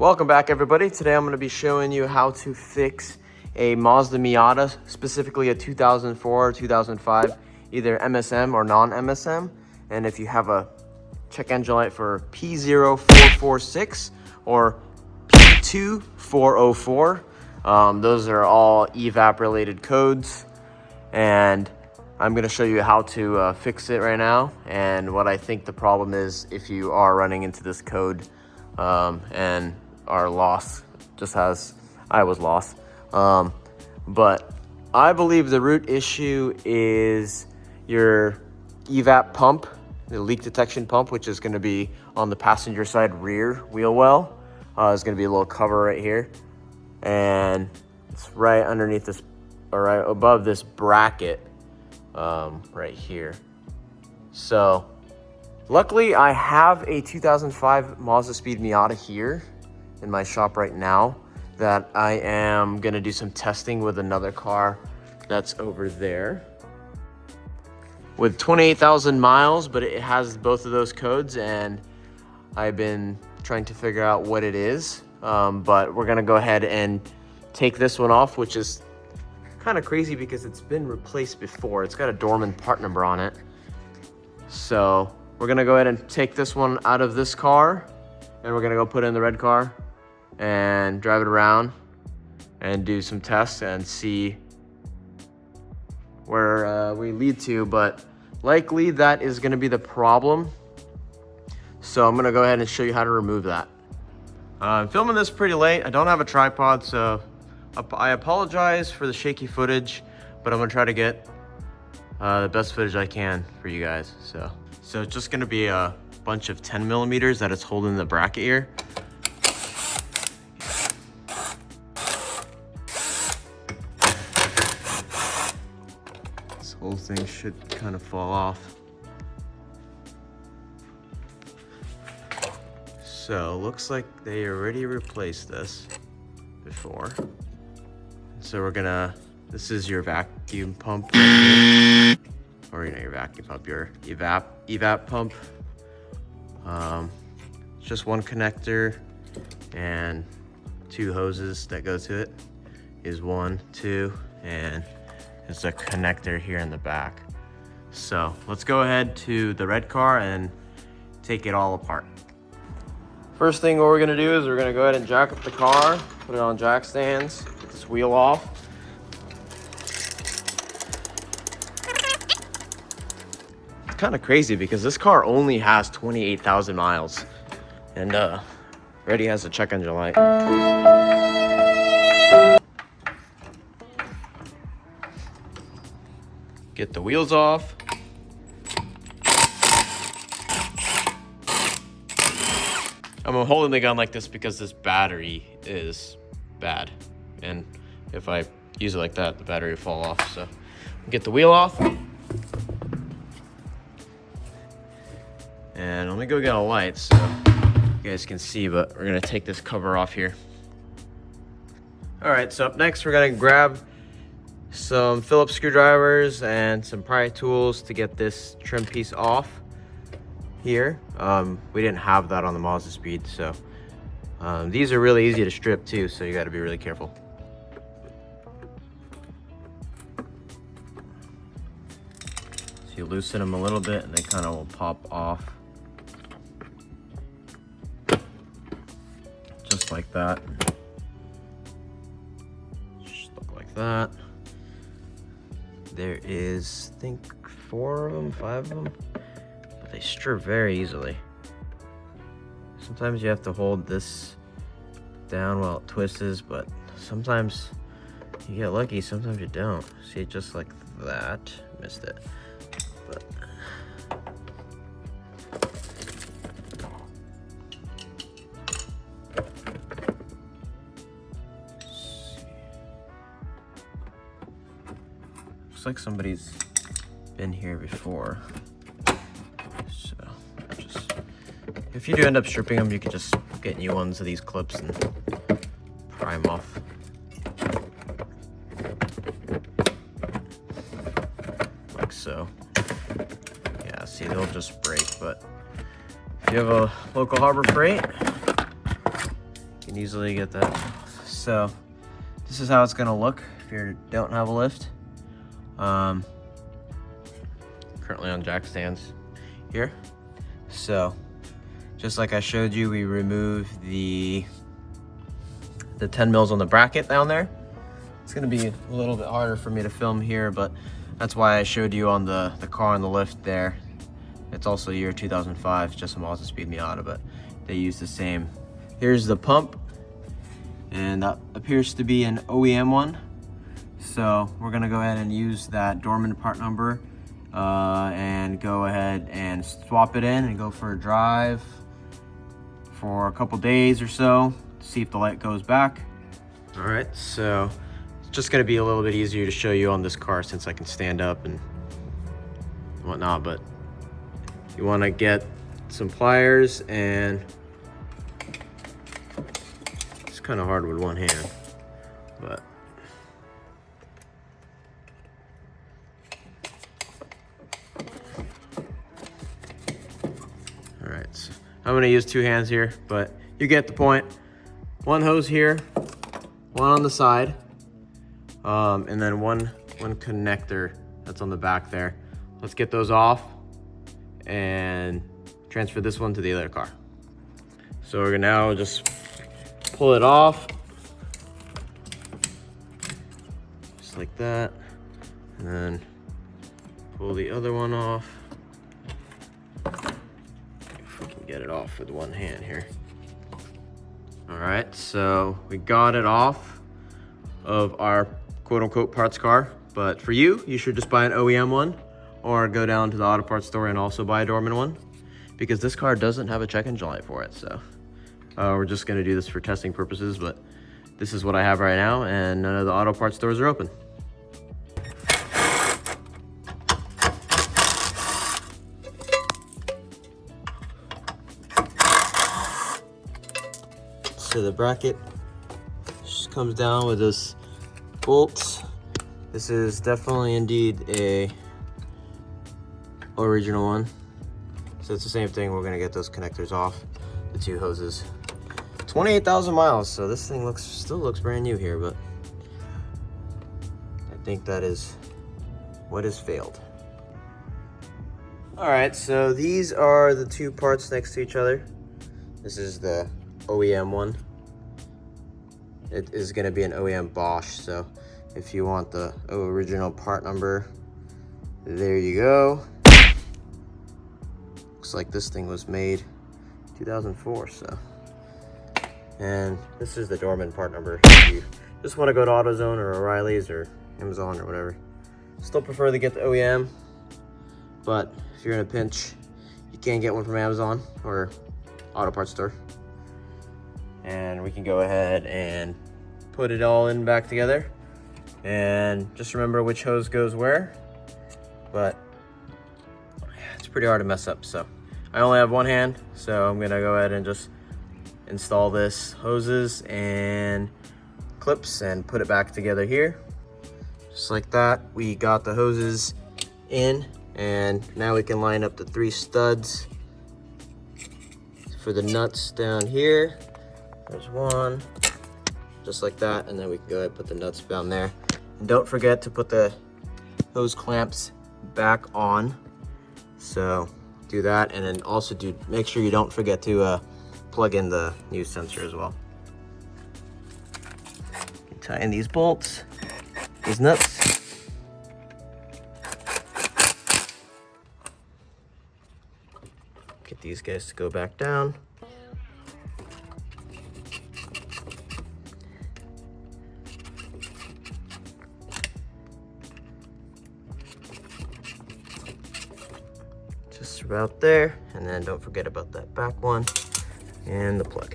Welcome back, everybody. Today I'm going to be showing you how to fix a Mazda Miata, specifically a 2004 or 2005, either MSM or non-MSM. And if you have a check engine light for P0446 or P2404, those are all evap related codes. And I'm going to show you how to fix it right now and what I think the problem is if you are running into this code and are lost, just as I was lost. But I believe the root issue is your evap pump, the leak detection pump, which is going to be on the passenger side rear wheel well. There's going to be a little cover right here, and it's right underneath this, or right above this bracket right here. So luckily I have a 2005 Mazda Speed Miata here in my shop right now that I am gonna do some testing with another car that's over there with 28,000 miles, but it has both of those codes, and I've been trying to figure out what it is. But we're gonna go ahead and take this one off, which is kind of crazy because it's been replaced before. It's got a Dorman part number on it. So we're gonna go ahead and take this one out of this car, and we're gonna go put it in the red car and drive it around and do some tests and see where we lead to. But likely that is gonna be the problem. So I'm gonna go ahead and show you how to remove that. I'm filming this pretty late. I don't have a tripod, so I apologize for the shaky footage, but I'm gonna try to get the best footage I can for you guys. So it's just gonna be a bunch of 10 millimeters that it's holding the bracket here. This whole thing should kind of fall off. So looks like they already replaced this before. So we're gonna, this is your vacuum pump right here. Or your vacuum pump, your evap pump. It's just one connector and two hoses that go to it. Is 1, 2, and there's a connector here in the back. So let's go ahead to the red car and take it all apart. First thing what we're gonna do is we're gonna go ahead and jack up the car, put it on jack stands, get this wheel off. It's kind of crazy because this car only has 28,000 miles and already has a check engine light. Get the wheels off. I'm holding the gun like this because this battery is bad, and if I use it like that, the battery will fall off. So get the wheel off, and let me go get a light so you guys can see, but we're gonna take this cover off here. All right, so up next we're gonna grab some Phillips screwdrivers and some pry tools to get this trim piece off here. We didn't have that on the Mazda Speed, so these are really easy to strip too, so you got to be really careful. So you loosen them a little bit and they kind of will pop off, just like that. Just look like that. There is, I think, 4 of them, 5 of them. They strip very easily. Sometimes you have to hold this down while it twists, but sometimes you get lucky, sometimes you don't. See, just like that. Missed it. But looks like somebody's been here before. If you do end up stripping them, you can just get new ones of these clips and pry them off. Like so. Yeah, see, they'll just break, but if you have a local Harbor Freight, can easily get that off. So this is how it's gonna look if you don't have a lift. Currently on jack stands here. So just like I showed you, we removed the 10 mils on the bracket down there. It's gonna be a little bit harder for me to film here, but that's why I showed you on the car on the lift there. It's also year 2005, just a Mazda Miata, but they use the same. Here's the pump, and that appears to be an OEM one. So we're gonna go ahead and use that dormant part number and go ahead and swap it in and go for a drive for a couple days or so to see if the light goes back. All right, so it's just gonna be a little bit easier to show you on this car since I can stand up and whatnot, but you wanna get some pliers, and it's kind of hard with one hand, but all right, so I'm gonna use two hands here, but you get the point. One hose here, one on the side, and then one connector that's on the back there. Let's get those off and transfer this one to the other car. So we're gonna now just pull it off, just like that, and then pull the other one off. If we can get it off with one hand here. All right, so we got it off of our quote-unquote parts car, but for you, you should just buy an OEM one or go down to the auto parts store and also buy a dormant one, because this car doesn't have a check engine light for it. So we're just gonna do this for testing purposes, but this is what I have right now, and none of the auto parts stores are open. So the bracket just comes down with this bolt. This is definitely indeed a original one. So it's the same thing. We're gonna get those connectors off the two hoses. 28,000 miles, so this thing still looks brand new here, but I think that is what has failed. All right, so these are the two parts next to each other. This is the OEM one. It is gonna be an OEM Bosch, so if you want the original part number, there you go. Looks like this thing was made 2004, so. And this is the dormant part number. If you just want to go to AutoZone or O'Reilly's or Amazon or whatever. Still prefer to get the OEM, but if you're in a pinch, you can get one from Amazon or auto parts store. And we can go ahead and put it all in back together. And just remember which hose goes where, but it's pretty hard to mess up. So I only have one hand, so I'm gonna go ahead and just install this hoses and clips and put it back together here. Just like that, we got the hoses in, and now we can line up the 3 studs for the nuts down here. There's one, just like that, and then we can go ahead and put the nuts down there. And don't forget to put the hose clamps back on. So do that, and then also make sure you don't forget to plug in the new sensor as well. Tie in these bolts, these nuts. Get these guys to go back down. Just about there, and then don't forget about that back one and the plug.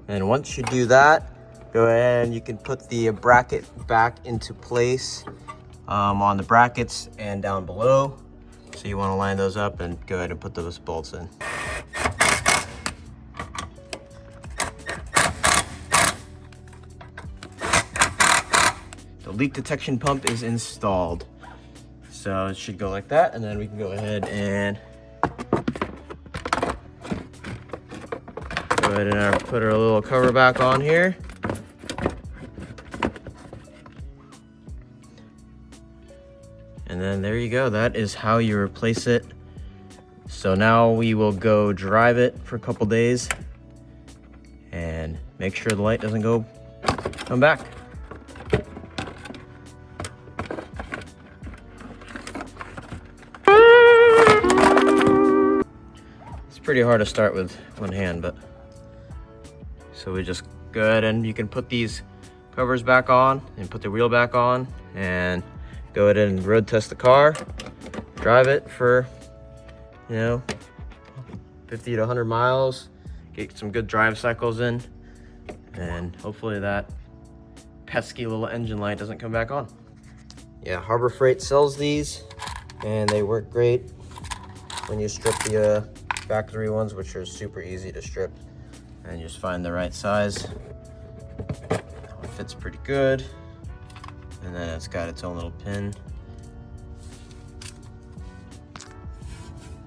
And once you do that, go ahead and you can put the bracket back into place on the brackets and down below. So you want to line those up and go ahead and put those bolts in. The leak detection pump is installed. So it should go like that, and then we can go ahead and Go ahead and put our little cover back on here. And then there you go. That is how you replace it. So now we will go drive it for a couple days and make sure the light doesn't come back. It's pretty hard to start with one hand, but so we just go ahead and you can put these covers back on and put the wheel back on and go ahead and road test the car, drive it for, 50 to 100 miles, get some good drive cycles in, and hopefully that pesky little engine light doesn't come back on. Yeah, Harbor Freight sells these and they work great when you strip the factory ones, which are super easy to strip, and you just find the right size. It fits pretty good, and then it's got its own little pin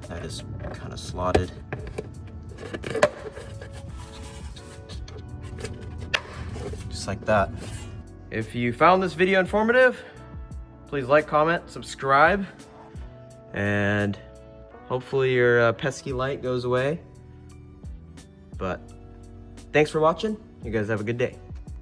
that is kind of slotted. Just like that. If you found this video informative, please like, comment, subscribe, and hopefully your pesky light goes away. But thanks for watching. You guys have a good day.